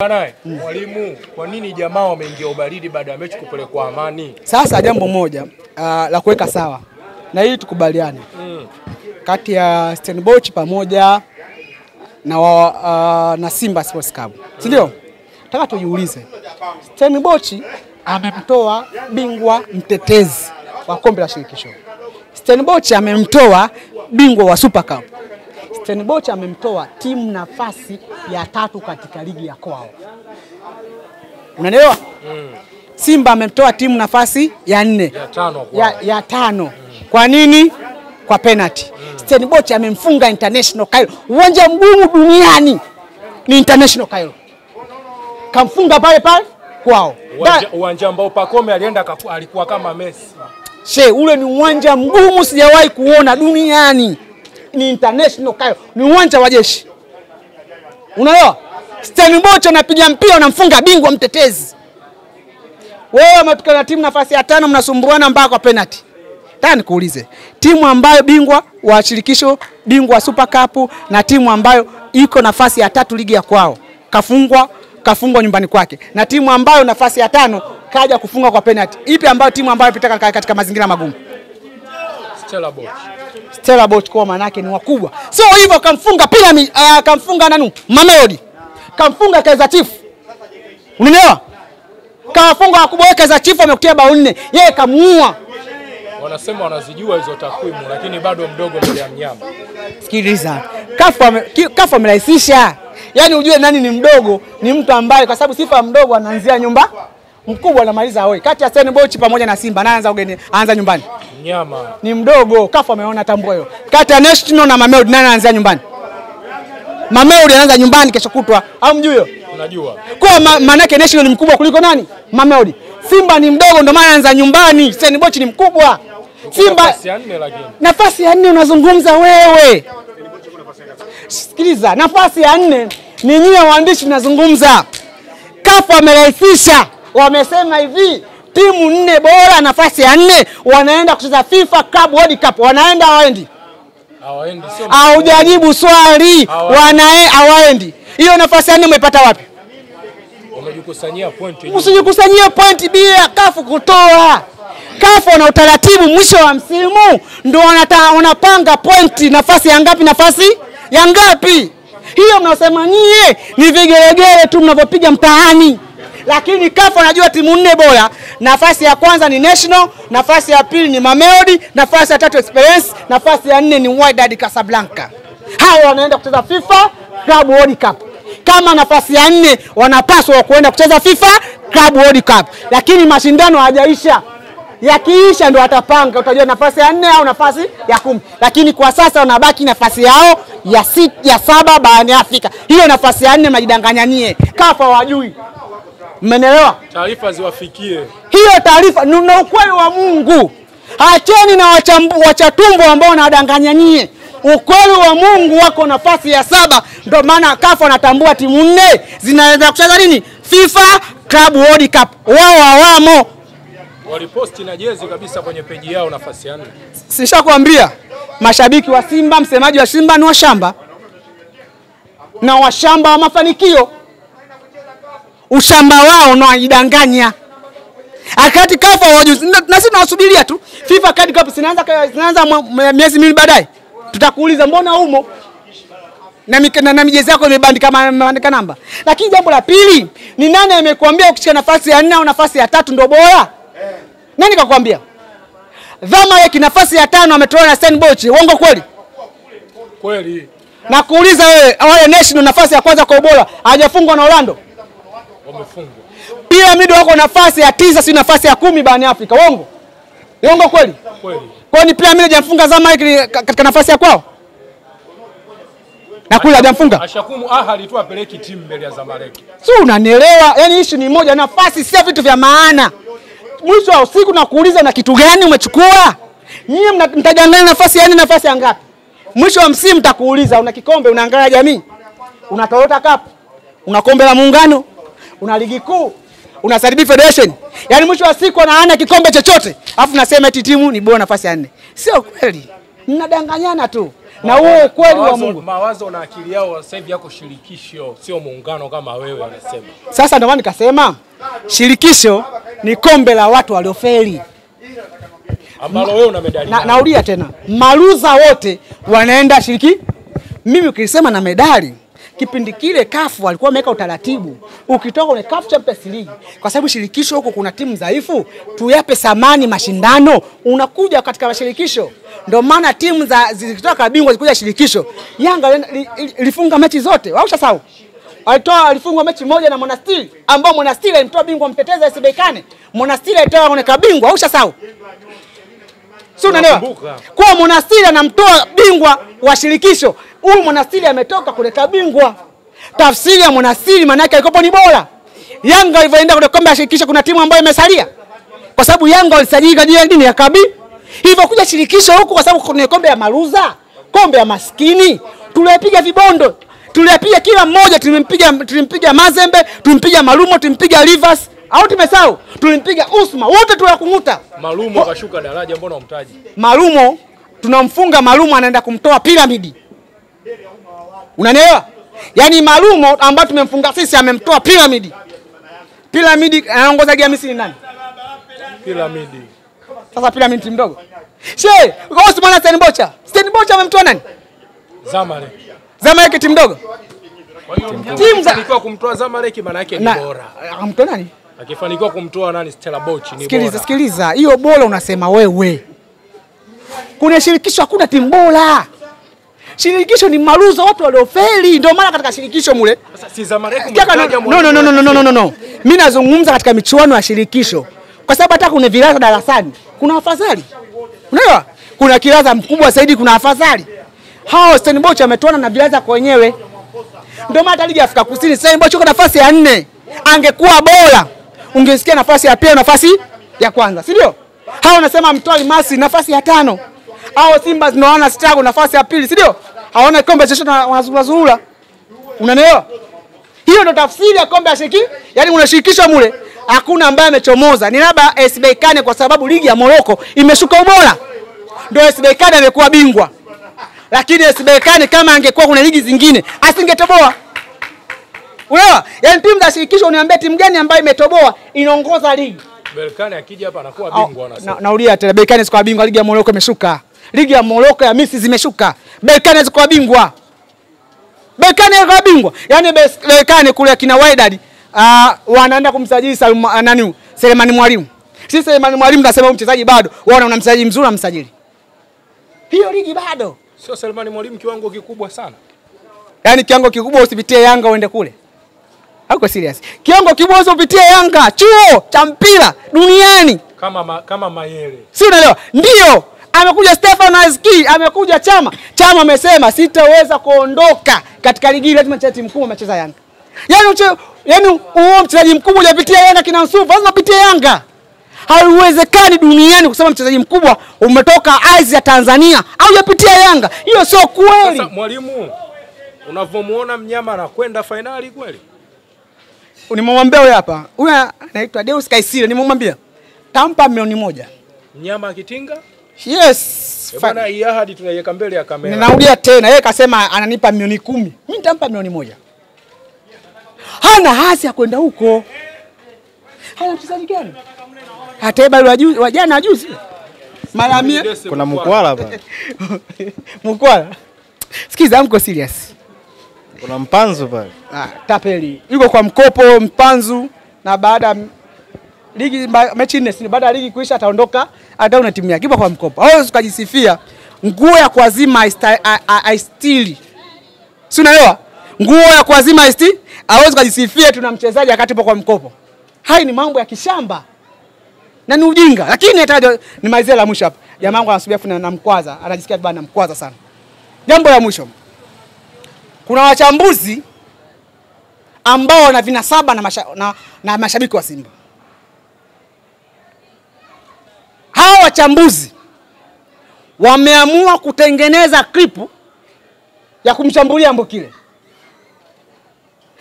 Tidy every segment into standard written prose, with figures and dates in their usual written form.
Bana, mwalimu, kwa nini jamaa wameingia ubaridi baada ya mechi kupelekwa Amani? Sasa jambo moja la kuweka sawa. Na hili tukubaliane. Kati ya Stellenbosch pamoja na Simba Sports Club. Si ndio? Nataka tujiulize. Stellenbosch amemtoa bingwa mtetezi wa kombe la shirikisho. Stellenbosch amemtoa bingwa wa Super Cup. Stellenbosch amemtoa timu nafasi ya 3 katika ligi ya kwao. Unaelewa? Simba amemtoa timu nafasi ya 4. Ya 5. Kwa nini? Kwa penalty. Stellenbosch amemfunga International Cairo. Uwanja mgumu duniani ni International Cairo. Kamfunga pale kwao. Uwanja ambao Pacome alienda alikuwa kama Messi. Ule ni uwanja mgumu sijawahi kuona duniani. Ni International Cairo. Ni uwanja wa jeshi. Unaelewa? Stellenbosch anapiga mpira unamfunga bingwa mtetezi. Wewe umetukana timu nafasi ya 5 mnasumbuana mpaka kwa penalty. Nataka nikuulize. Timu ambayo bingwa wa shirikisho, bingwa wa Super Cup na timu ambayo iko nafasi ya 3 ligi ya kwao. Kafungwa nyumbani kwake. Na timu ambayo nafasi ya 5 kaja kufunga kwa penalty. Ipi ambayo timu ambayo ipita katika mazingira magumu? Stellenbosch kwa maana yake ni wakubwa. Sio hivyo kamfunga Pyramid, kamfunga nani? Mamelodi. Kamfunga Kaizer Chiefs. Unaelewa? Kafunga wakubwa wake Kaizer Chiefs amekutia bao 4. Yeye kamuua. Wanasema wanazijua hizo takwimu lakini bado mdogo mbele ya mnyama. Sikiliza. Kafu amerahisisha. Yaani ujue nani ni mdogo, ni mtu ambaye kwa sababu sifa mdogo anaanzia nyumba, mkubwa anamaliza hoi. Kati ya Stellenbosch pamoja na Simba anaanza ugeni, anaanza nyumbani. Nyama. Ni mdogo, Kafu ameona tambua hiyo. Kati ya National na Mamelodi nani anaanza nyumbani? Mamelodi anaanza nyumbani kesho kutwa. Au mjui hiyo? Unajua. Kwa maana yake National ni mkubwa kuliko nani? Mamelodi. Simba ni mdogo ndio maana anaanza nyumbani. Stellenbosch ni mkubwa. Simba nafasi ya 4 lakini. Nafasi ya 4 unazungumza wewe. Sikiliza, nafasi ya 4 ni nyinyi waandishi mnazungumza. Kafu amerahisisha. Wamesema hivi, timu 4 bora nafasi ya 4 wanaenda kucheza FIFA Club World Cup. Wanaenda hawaendi? Hawaendi sio. Haujajibu swali. Hawaendi. Hiyo nafasi ya 4 umepata wapi? Wamejikusanyia point. Usijikusanyie point bila Kafu kutoa. Kafu na utaratibu mwisho wa msimu ndio wanapanga pointi nafasi ya ngapi nafasi ya ngapi. Hiyo mnasema nyie ni vigelegele tu mnavyopiga mtaani. Lakini Kafu anajua timu 4 bora. Nafasi ya kwanza ni National, nafasi ya pili ni Mamelodi, nafasi ya 3 Experience, nafasi ya 4 ni Wydad Casablanca. Hao wanaenda kucheza FIFA Club World Cup. Kama nafasi ya 4 wanapaswa kuenda kucheza FIFA Club World Cup. Lakini mashindano hayajaisha. Yakiisha ndio atapanga utajua nafasi ya 4 au nafasi ya 10. Lakini kwa sasa wanabaki nafasi yao ya 7 barani Afrika. Hiyo nafasi ya 4 mnajidanganya nyie. Kafu hawajui. Mmenielewa? Taarifa ziwafikie. Hiyo taarifa ni ukweli wa Mungu. Acheni na wachatumbo ambao wanadanganya nyie. Ukweli wa Mungu wako nafasi ya 7 ndio maana Kafu anatambua timu 4 zinaweza kucheza nini? FIFA Club World Cup. Wao hawamo. Waliposti na jezi kabisa kwenye peji yao nafasi ya 4. Sishakwambia mashabiki wa Simba, msemaji wa Simba ni washamba. Na washamba wa mafanikio. Ushamba wao na wajidanganya. Akati Kafu hawajui. Na sisi tunasubiria tu. FIFA World Cup zinaanza miezi 2 baadaye. Tutakuuliza mbona humo? Na mijezi yako imebandika namba. Lakini jambo la pili, ni nani amekuambia ukishika nafasi ya 4 au nafasi ya 3 ndio bora? Nani kakwambia? Zamalek nafasi ya 5 ametoa na Stellenbosch. Uongo kweli? Kweli. Na kuuliza wewe, wale National nafasi ya kwanza kwa ubora, hajafungwa na Orlando? Wamefungwa. Pyramid wako nafasi ya 9 si nafasi ya 10 barani Afrika. Uongo? Uongo kweli? Kweli. Kwa ni Pyramid hajamfunga Zamalek katika nafasi ya kwao? Na kule hajamfunga? Ashakumu Ahali tu apeleki timu mbele ya Zamalek. Si unanielewa? Yaani issue ni moja, nafasi si vitu vya maana. Mwisho wa usiku na kuuliza na kitu gani umechukua? Nyinyi mtajangana nafasi ya 4 nafasi ya ngapi? Mwisho wa msimu mtakuuliza una kikombe, unaangalia jamii. Una Toyota Cup, una kombe la Muungano, una ligi kuu, una CRDB Federation. Yaani mwisho wa siku anaana kikombe chochote, alafu nasema eti timu ni bora nafasi ya 4. Sio kweli. Mnadanganyana tu. Na huo ukweli wa Mungu. Mawazo na akili yao sasa hivi yako shirikisho, sio muungano kama wewe unasema. Sasa ndio maana nikasema shirikisho ni kombe la watu waliofeli. Ambalo wewe una medali. Naulia tena. Maruza wote wanaenda shiriki. Mimi ukisema na medali, kipindi kile CAF walikuwa wameweka utaratibu. Ukitoka kwenye CAF Champions League, kwa sababu shirikisho huko kuna timu dhaifu, tuyape samani mashindano, unakuja katika mashirikisho. Ndio maana timu zikitoka bingwa zikuja shirikisho. Yanga ilifunga mechi zote. Waushasahau. Alifungwa mechi moja na Monastiri, ambao Monastiri alimtoa bingwa mtetezi SC Berkane. Monastiri alitoa kwenye kabingwa, waushasahau. Sio unaelewa? Kwa Monastiri anamtoa bingwa wa shirikisho. Huyu Monastiri ametoka kuleta bingwa. Tafsiri ya Monastiri maana yake alikopo ni bora. Yanga ilivyoenda kwenye kombe la shirikisho kuna timu ambayo imesalia. Kwa sababu Yanga walisajili kwa dini ya kabi. Hivyo kuja shirikisho huko kwa sababu kuna kombe ya maruza, kombe ya maskini, tulipiga vibondo. Tulipiga kila mmoja, tulimpiga Mazembe, tulimpiga Malumo, tulimpiga Rivers. Au tumesahau? Tulimpiga Usma, wote tulikunguta. Malumo akashuka daraja, mbona umtaji? Malumo tunamfunga, Malumo anaenda kumtoa Piramidi. Unanielewa? Yaani Malumo ambaye tumemfunga sisi amemtoa Piramidi. Piramidi anaongoza game Misri nani? Piramidi. Sasa Piramidi timu ndogo. Kwa Usman Stenbocha. Stenbocha amemtoa nani? Zamalek. Zamalek timu ndogo. Kwa hiyo timu akifanikiwa kumtoa Zamalek maana yake ni bora. Amtoa nani? Akifanikiwa kumtoa nani? Stellenbosch ni bora. Sikiliza, hiyo bora unasema wewe. Kuna shirikisho hakuna timu bora. Shirikisho ni maruza watu waliofeli. Ndio maana katika shirikisho mule. Sasa si Zamalek No. Mimi nazungumza katika michuano ya shirikisho. Kwa sababu hata kuna vilaza darasani, kuna afadhali. Unaelewa? Kuna kilaza mkubwa zaidi, kuna afadhali. Hao Stellenbosch ametoana na vilaza kwa wenyewe. Ndio maana ligi ya Afrika Kusini Stellenbosch yuko nafasi ya 4. Angekuwa bora, ungesikia nafasi ya pili, nafasi ya kwanza, si ndio? Hao wanasema Mtwali Masi nafasi ya 5. Hao Simba zinaona struggle nafasi ya pili, si ndio? Hawana kombe chochote wanazurura. Unanielewa? Hiyo ndio tafsiri ya kombe la shirikisho. Yaani unashirikishwa mule, hakuna ambaye amechomoza. Ni labda SC Berkane kwa sababu ligi ya Morocco imeshuka ubora. Ndio SC Berkane amekuwa bingwa. Lakini SC Berkane kama angekuwa kuna ligi zingine, asingetoboa. Unaelewa? Yaani timu za shirikisho uniambia timu gani ambayo imetoboa inaongoza ligi? Berkane akija hapa anakuwa bingwa anasema. Naulia tena Berkane sikuwa bingwa, ligi ya Morocco imeshuka. Ligi ya Morocco ya Misri zimeshuka. Berkane sikuwa bingwa. Berkane sikuwa bingwa. Yaani Berkane kule kina Wydad wanaenda kumsajili Selemani Mwalimu. Sisi Selemani Mwalimu nasema mchezaji bado. Wao wana mchezaji mzuri na msajili. Hiyo ligi bado. Sio Selemani Mwalimu kiwango kikubwa sana. Yaani kiwango kikubwa usipitie Yanga uende kule. Hauko serious. Kiwango kikubwa usipitie Yanga, chuo cha mpira duniani. Kama Mayele. Si unaelewa? Ndio. Amekuja Stefano Azki, amekuja Chama. Chama amesema sitaweza kuondoka katika ligi, lazima timu mkubwa macheza Yanga. Yaani huo mchezaji mkubwa hujapitia Yanga kina Nsufu, lazima upitie Yanga. Haiwezekani duniani kusema mchezaji mkubwa umetoka aizi ya Tanzania au hujapitia Yanga. Hiyo sio kweli. Sasa Mwalimu, unavomuona mnyama anakwenda finali kweli? Nimemwambia huyu hapa. Huyu anaitwa Deus Kaisile, nimemwambia tampa milioni 1. Mnyama akitinga? Yes. Bwana hii ahadi tunaiweka mbele ya kamera. Ninarudia tena, yeye kasema ananipa milioni 10. Mimi nitampa milioni 1. Hana hasi ya kwenda huko. Hana mchezaji gani? Hata wa jana juzi. Mara 100 kuna mkwala hapa. Mkwala. Sikiza mko serious. Kuna Mpanzu pale. Tapeli. Yuko kwa mkopo Mpanzu na baada ligi mechi 4 baada ya ligi kuisha ataondoka ataona timu yake. Yuko kwa mkopo. Hao ukajisifia nguo ya kuazima aistili. Si unaelewa? Nguo ya kuazima aistili, hawezi kujisifia tuna mchezaji akati kwa mkopo. Hai ni mambo ya kishamba. Na ni ujinga. Lakini hata ni maize la mwisho hapa. Jamaa wangu anasubia afu na mkwaza, anajisikia bana namkwaza sana. Jambo la mwisho. Kuna wachambuzi ambao wana vinasaba na mashabiki wa Simba. Hao wachambuzi wameamua kutengeneza klipu ya kumshambulia Mbokile,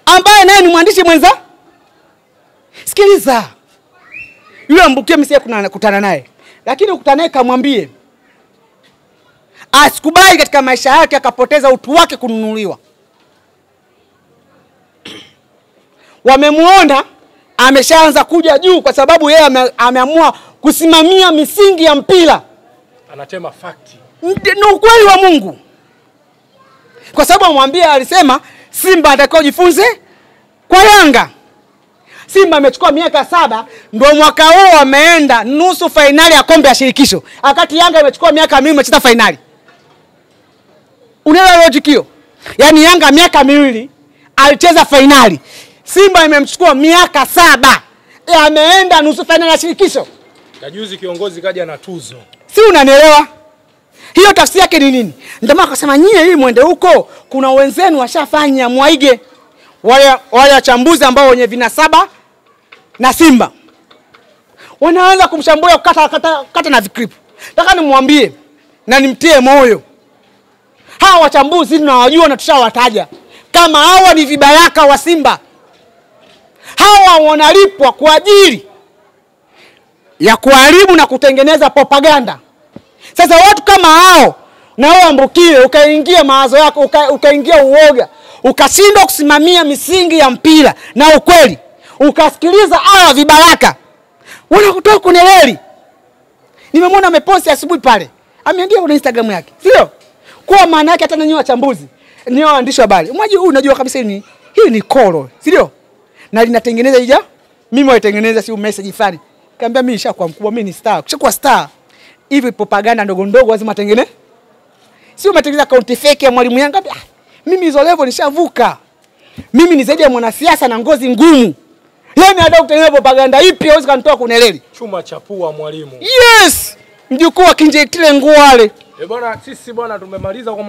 ambaye naye ni mwandishi mwenza. Sikiliza. Yule Mbokile msie kutana naye. Lakini ukutana naye kamwambie Asikubali katika maisha yake akapoteza utu wake kununuliwa. Wamemuona ameshaanza kuja juu kwa sababu yeye ameamua kusimamia misingi ya mpira. Anatema fakti. Ni ukweli wa Mungu. Kwa sababu amwambia alisema Simba atakao jifunze kwa Yanga. Simba amechukua miaka 7 ndio mwaka huu ameenda nusu finali ya kombe ya shirikisho. Wakati Yanga imechukua miaka 2 imecheza finali. Unaelewa logic hiyo? Yaani Yanga miaka 2 alicheza finali. Simba imemchukua miaka 7 ameenda nusu finali ya shirikisho. Kajuzi kiongozi kaja na tuzo. Si unanielewa? Hiyo tafsiri yake ni nini? Ndio maana akasema nyie hii muende huko, kuna wenzenu washafanya mwaige. Wale wachambuzi ambao wenye vinasaba na Simba wanaanza kumshambulia kata na vikrip. Nataka nimwambie na nimtie moyo. Hawa wachambuzi tunawajua na tushawataja. Kama hawa ni vibaraka wa Simba. Hawa wanalipwa kwa ajili ya kuharibu na kutengeneza propaganda. Sasa watu kama hao na wao ambukie ukaingia mawazo yako ukaingia uoga, ukashindwa kusimamia misingi ya mpira na ukweli, ukasikiliza hawa vibaraka wanakutoa kwenye reli. Nimemwona ameposti asubuhi pale. Ameandika kwenye Instagram yake. Sio? Kwa maana yake hata nanyi wachambuzi, ni waandishi wa habari. Mwaji huu unajua kabisa hii ni koro, sio? Na linatengeneza hija mimi waitengeneza si message fulani. Kaambia mimi nishakuwa mkubwa, mimi ni star. Kishakuwa star. Hivi propaganda ndogo ndogo lazima tengeneze. Sio umetengeneza account fake ya mwalimu Yanga. Mimi hizo level nishavuka. Mimi ni zaidi ya mwanasiasa na ngozi ngumu. Yeye anataka kutengeneza propaganda ipi hawezi kanitoa kwenye reli. Chuma chapua mwalimu. Yes! Mjukuu wa Kinjekitile Nguale. Bwana sisi bwana tumemaliza kwa